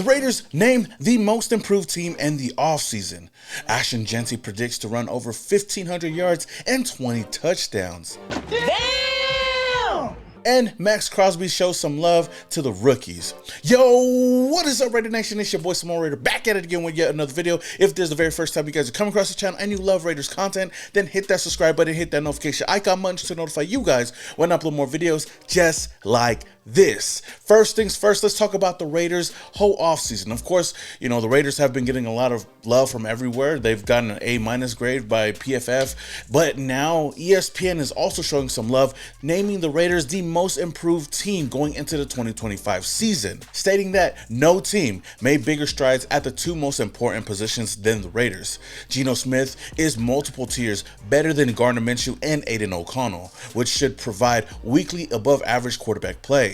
The Raiders named the most improved team in the offseason. Ashton Jeanty predicts to run over 1,500 yards and 20 touchdowns. Damn! And Max Crosby shows some love to the rookies. Yo, what is up, Raidernation? It's your boy Small Raider, back at it again with yet another video. If this is the very first time you guys are coming across the channel and you love Raiders content, then hit that subscribe button, hit that notification icon button to notify you guys when I upload more videos just like this. First things first, let's talk about the Raiders' whole offseason. Of course, you know, the Raiders have been getting a lot of love from everywhere. They've gotten an A- grade by PFF, but now ESPN is also showing some love, naming the Raiders the most improved team going into the 2025 season, stating that no team made bigger strides at the two most important positions than the Raiders. Geno Smith is multiple tiers better than Gardner Minshew and Aiden O'Connell, which should provide weekly above average quarterback play.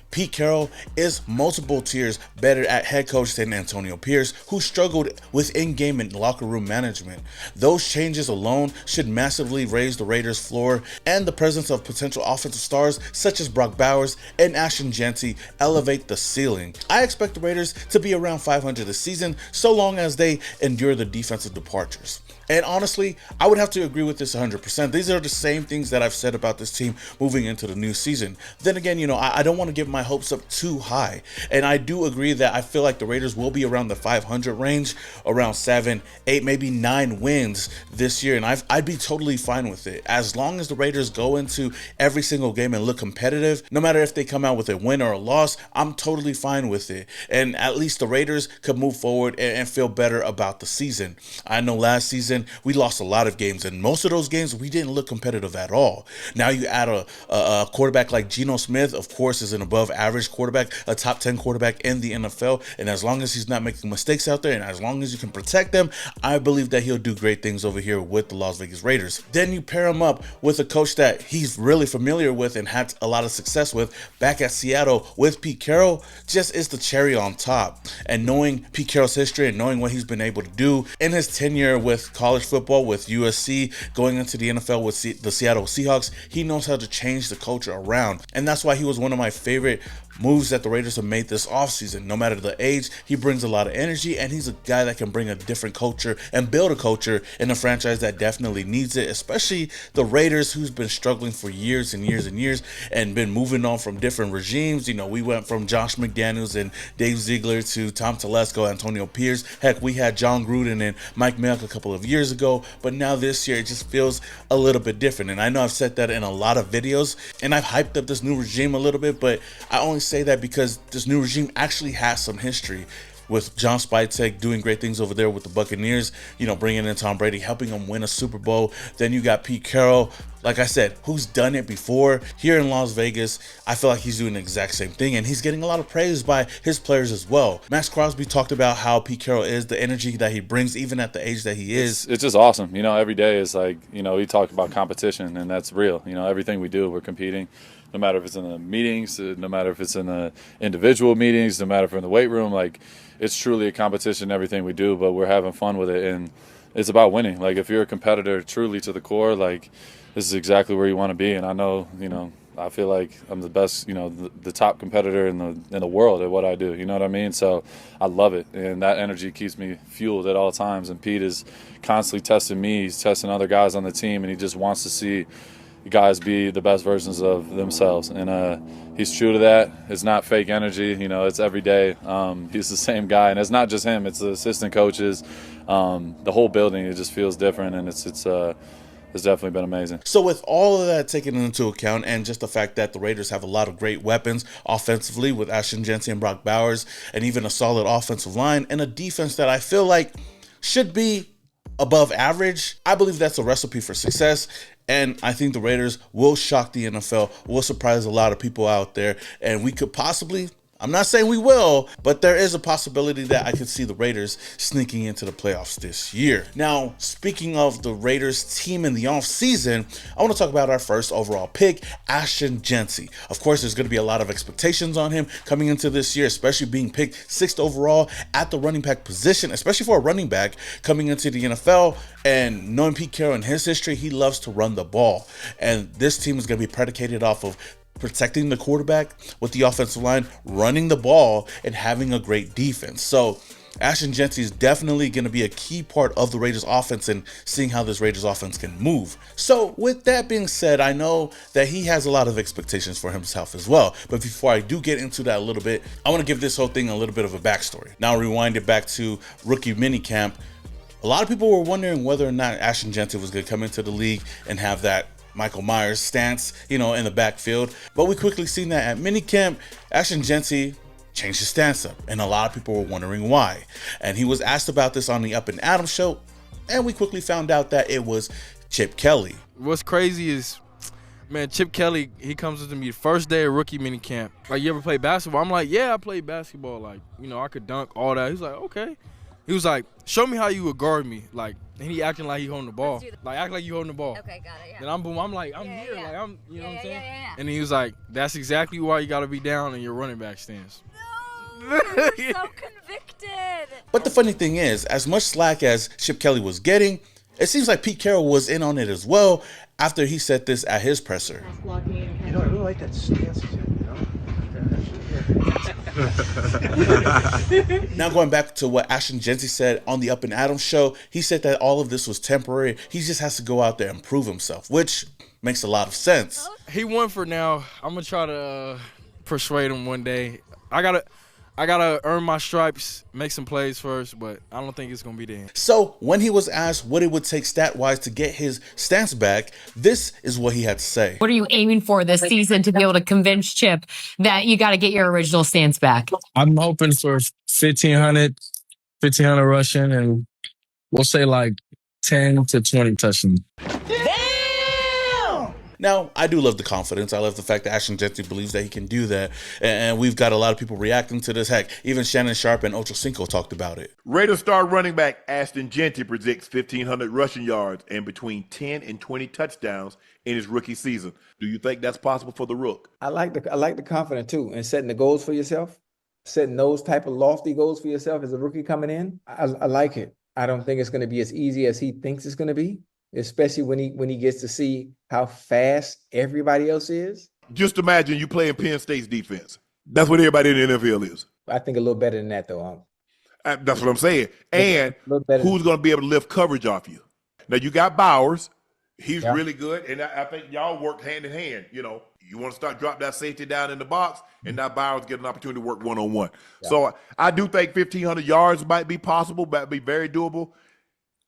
Pete Carroll is multiple tiers better at head coach than Antonio Pierce, who struggled with in-game and locker room management. Those changes alone should massively raise the Raiders' floor, and the presence of potential offensive stars such as Brock Bowers and Ashton Jeanty elevate the ceiling. I expect the Raiders to be around 500 this season, so long as they endure the defensive departures. And honestly, I would have to agree with this 100%. These are the same things that I've said about this team moving into the new season. Then again, you know, I don't want to get my hopes up too high. And I do agree that I feel like the Raiders will be around the 500 range, around 7, 8, maybe 9 wins this year. And I'd be totally fine with it. As long as the Raiders go into every single game and look competitive, no matter if they come out with a win or a loss, I'm totally fine with it. And at least the Raiders could move forward and feel better about the season. I know last season, we lost a lot of games, and most of those games we didn't look competitive at all. Now you add a quarterback like Geno Smith, of course, is an above average quarterback, a top 10 quarterback in the NFL, and as long as he's not making mistakes out there and as long as you can protect them, I believe that he'll do great things over here with the Las Vegas Raiders. Then you pair him up with a coach that he's really familiar with and had a lot of success with back at Seattle with Pete Carroll, just is the cherry on top. And knowing Pete Carroll's history and knowing what he's been able to do in his tenure with college football with USC, going into the NFL with the Seattle Seahawks, he knows how to change the culture around. And that's why he was one of my favorite moves that the Raiders have made this offseason. No matter the age, he brings a lot of energy, and he's a guy that can bring a different culture and build a culture in a franchise that definitely needs it, especially the Raiders, who's been struggling for years and years and years and been moving on from different regimes. You know, we went from Josh McDaniels and Dave Ziegler to Tom Telesco, Antonio Pierce. Heck, we had John Gruden and Mike Mayock a couple of years ago, but now this year it just feels a little bit different. And I know I've said that in a lot of videos, and I've hyped up this new regime a little bit, but I only say that because this new regime actually has some history, with John Spytek doing great things over there with the Buccaneers, you know, bringing in Tom Brady, helping him win a Super Bowl. Then you got Pete Carroll, like I said, who's done it before here in Las Vegas. I feel like he's doing the exact same thing, and he's getting a lot of praise by his players as well. Max Crosby talked about how Pete Carroll is, the energy that he brings, even at the age that he is. It's just awesome. You know, every day is like, you know, we talk about competition, and that's real. You know, everything we do, we're competing. No matter if it's in the meetings, no matter if it's in the individual meetings, no matter if we're in the weight room, like, it's truly a competition in everything we do, but we're having fun with it, and it's about winning. Like, if you're a competitor truly to the core, like, this is exactly where you want to be. And I know, you know, I feel like I'm the best, you know, the top competitor in the world at what I do. You know what I mean? So I love it, and that energy keeps me fueled at all times. And Pete is constantly testing me. He's testing other guys on the team, and he just wants to see guys be the best versions of themselves, and he's true to that. It's not fake energy, you know, it's every day. He's the same guy, and it's not just him, it's the assistant coaches, the whole building. It just feels different, and it's definitely been amazing. So with all of that taken into account, and just the fact that the Raiders have a lot of great weapons offensively with Ashton Jeanty and Brock Bowers, and even a solid offensive line and a defense that I feel like should be above average, I believe that's a recipe for success. And I think the Raiders will shock the NFL, will surprise a lot of people out there, and we could possibly, I'm not saying we will, but there is a possibility that I could see the Raiders sneaking into the playoffs this year. Now, speaking of the Raiders team in the offseason, I want to talk about our first overall pick, Ashton Jeanty. Of course, there's going to be a lot of expectations on him coming into this year, especially being picked 6th overall at the running back position, especially for a running back coming into the NFL. And knowing Pete Carroll and his history, he loves to run the ball. And this team is going to be predicated off of protecting the quarterback with the offensive line, running the ball, and having a great defense. So Ashton Jeanty is definitely going to be a key part of the Raiders offense and seeing how this Raiders offense can move. So with that being said, I know that he has a lot of expectations for himself as well. But before I do get into that a little bit, I want to give this whole thing a little bit of a backstory. Now rewind it back to rookie minicamp. A lot of people were wondering whether or not Ashton Jeanty was going to come into the league and have that Michael Myers stance, in the backfield. But we quickly seen that at minicamp, Ashton Jeanty changed his stance up, and a lot of people were wondering why. And he was asked about this on the Up and Adams show, and we quickly found out that it was Chip Kelly. What's crazy is, man, Chip Kelly, he comes to me the first day of rookie minicamp. Like, you ever play basketball? I'm like, yeah, I played basketball. Like, I could dunk, all that. He's like, okay. He was like, show me how you would guard me. Like, and he acting like he holding the ball. Like, act like you holding the ball. Okay, got it, yeah. Then I'm like, I'm here. Yeah. Like, I'm, you know what I'm saying? Yeah. And he was like, that's exactly why you got to be down in your running back stance. No, you're so convicted. But the funny thing is, as much slack as Chip Kelly was getting, it seems like Pete Carroll was in on it as well after he said this at his presser. I really like that stance. Now going back to what Ashton Jeanty said on the Up and Adams show, he said that all of this was temporary. He just has to go out there and prove himself, which makes a lot of sense. He won for now. I'm gonna try to persuade him one day. I gotta earn my stripes, make some plays first, but I don't think it's gonna be the end. So when he was asked what it would take stat-wise to get his stance back, this is what he had to say. What are you aiming for this season to be able to convince Chip that you got to get your original stance back? I'm hoping for 1,500 rushing, and we'll say like 10 to 20 touchdowns. Now, I do love the confidence. I love the fact that Ashton Jeanty believes that he can do that. And we've got a lot of people reacting to this. Heck, even Shannon Sharp and Ocho Cinco talked about it. Raiders star running back Ashton Jeanty predicts 1,500 rushing yards and between 10 and 20 touchdowns in his rookie season. Do you think that's possible for the Rook? I like the confidence too, and setting the goals for yourself, setting those type of lofty goals for yourself as a rookie coming in. I like it. I don't think it's going to be as easy as he thinks it's going to be, especially when he gets to see how fast everybody else is. Just imagine you playing Penn State's defense. That's what everybody in the NFL is. I think a little better than that, though. That's what I'm saying. And who's going to be able to lift coverage off you? Now, you got Bowers. He's really good, and I think y'all work hand in hand. You want to start drop that safety down in the box, and now Bowers get an opportunity to work one-on-one. Yeah. So I do think 1,500 yards might be possible, might be very doable.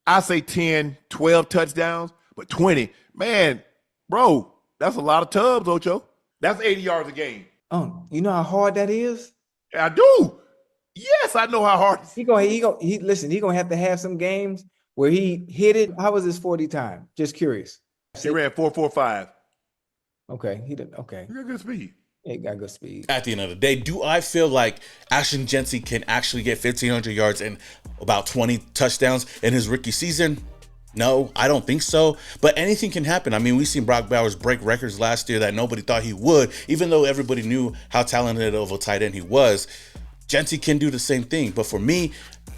I say 10, 12 touchdowns, but 20, man, bro, that's a lot of tubs, Ocho. That's 80 yards a game. You know how hard that is? I do. Yes, I know how hard. He gonna have to have some games where he hit it. How was his 40 time? Just curious. He ran 4.45. Okay, he did. Okay, he got good speed. He got good speed. At the end of the day, do I feel like Ashton Jeanty can actually get 1,500 yards and about 20 touchdowns in his rookie season? No, I don't think so. But anything can happen. I mean, we've seen Brock Bowers break records last year that nobody thought he would, even though everybody knew how talented of a tight end he was. Jeanty can do the same thing. But for me,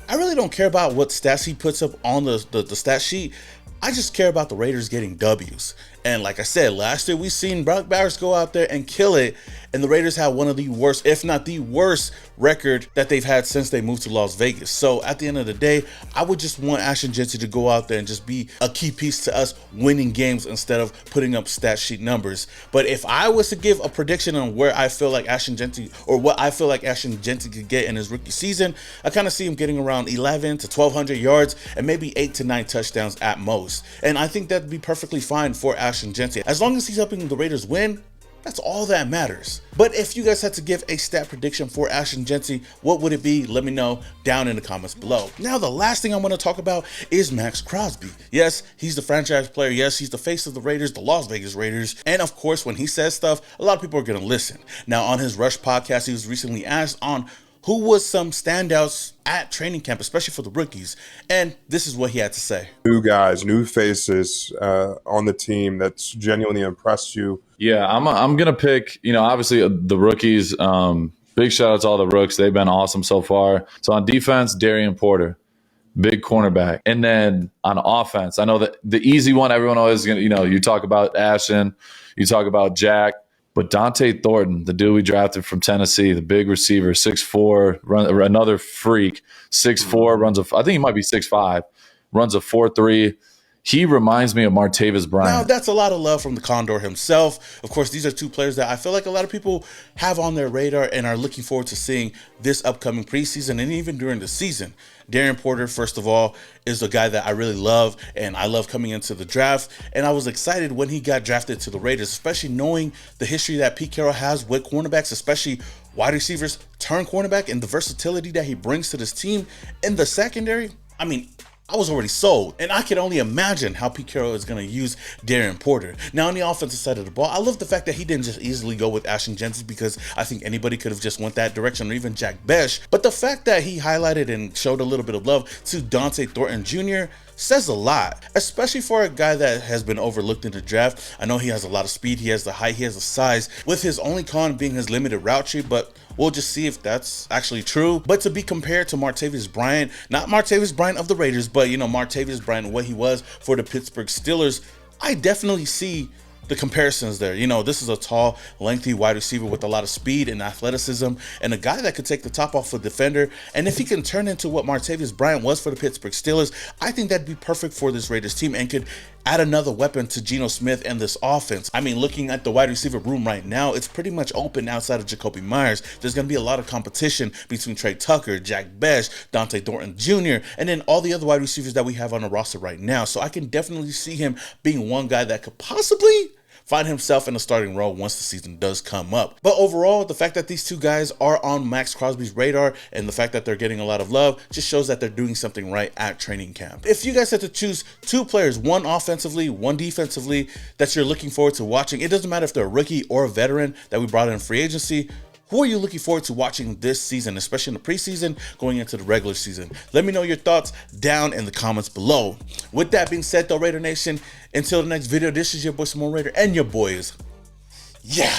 I really don't care about what stats he puts up on the stat sheet. I just care about the Raiders getting W's. And like I said, last year we seen Brock Bowers go out there and kill it, and the Raiders had one of the worst, if not the worst, record that they've had since they moved to Las Vegas. So at the end of the day, I would just want Ashton Jeanty to go out there and just be a key piece to us winning games instead of putting up stat sheet numbers. But if I was to give a prediction on where I feel like Ashton Jeanty, or what I feel like Ashton Jeanty could get in his rookie season, I kind of see him getting around 11 to 1,200 yards and maybe 8 to 9 touchdowns at most. And I think that'd be perfectly fine for Ashton Jeanty. As long as he's helping the Raiders win, that's all that matters. But if you guys had to give a stat prediction for Ashton Jeanty, what would it be? Let me know down in the comments below. Now, the last thing I want to talk about is Maxx Crosby. Yes, he's the franchise player. Yes, he's the face of the Raiders, the Las Vegas Raiders. And of course, when he says stuff, a lot of people are going to listen. Now, on his Rush podcast, he was recently asked on who was some standouts at training camp, especially for the rookies. And this is what he had to say. New guys, new faces on the team that's genuinely impressed you. Yeah, I'm going to pick, obviously the rookies. Big shout out to all the rooks. They've been awesome so far. So on defense, Darian Porter, big cornerback. And then on offense, I know that the easy one, everyone always going to, you talk about Ashton, you talk about Jack. But Dante Thornton, the dude we drafted from Tennessee, the big receiver, 6'4", another freak, 6'4", runs I think he might be 6'5", runs a 4.3. He reminds me of Martavis Bryant. Now, that's a lot of love from the Condor himself. Of course, these are two players that I feel like a lot of people have on their radar and are looking forward to seeing this upcoming preseason and even during the season. Darren Porter, first of all, is a guy that I really love, and I love coming into the draft. And I was excited when he got drafted to the Raiders, especially knowing the history that Pete Carroll has with cornerbacks, especially wide receivers turn cornerback, and the versatility that he brings to this team in the secondary. I mean, I was already sold, and I can only imagine how Pete Carroll is going to use Darren Porter. Now, on the offensive side of the ball, I love the fact that he didn't just easily go with Ashton Jeanty, because I think anybody could have just went that direction, or even Jack Besh. But the fact that he highlighted and showed a little bit of love to Dante Thornton Jr. says a lot, especially for a guy that has been overlooked in the draft. I know he has a lot of speed, he has the height, he has the size, with his only con being his limited route tree, but we'll just see if that's actually true. But to be compared to Martavis Bryant, not Martavis Bryant of the Raiders, but you know, Martavis Bryant, what he was for the Pittsburgh Steelers, I definitely see the comparisons there. You know, this is a tall, lengthy wide receiver with a lot of speed and athleticism, and a guy that could take the top off a defender. And if he can turn into what Martavis Bryant was for the Pittsburgh Steelers, I think that'd be perfect for this Raiders team and could add another weapon to Geno Smith and this offense. I mean, looking at the wide receiver room right now, it's pretty much open outside of Jacoby Myers. There's going to be a lot of competition between Trey Tucker, Jack Besh, Dante Thornton Jr., and then all the other wide receivers that we have on the roster right now. So I can definitely see him being one guy that could possibly find himself in a starting role once the season does come up. But overall, the fact that these two guys are on Max Crosby's radar and the fact that they're getting a lot of love just shows that they're doing something right at training camp. If you guys had to choose two players, one offensively, one defensively, that you're looking forward to watching, it doesn't matter if they're a rookie or a veteran that we brought in free agency, who are you looking forward to watching this season, especially in the preseason, going into the regular season? Let me know your thoughts down in the comments below. With that being said, though, Raider Nation, until the next video, this is your boy Simone Raider, and your boys, yeah.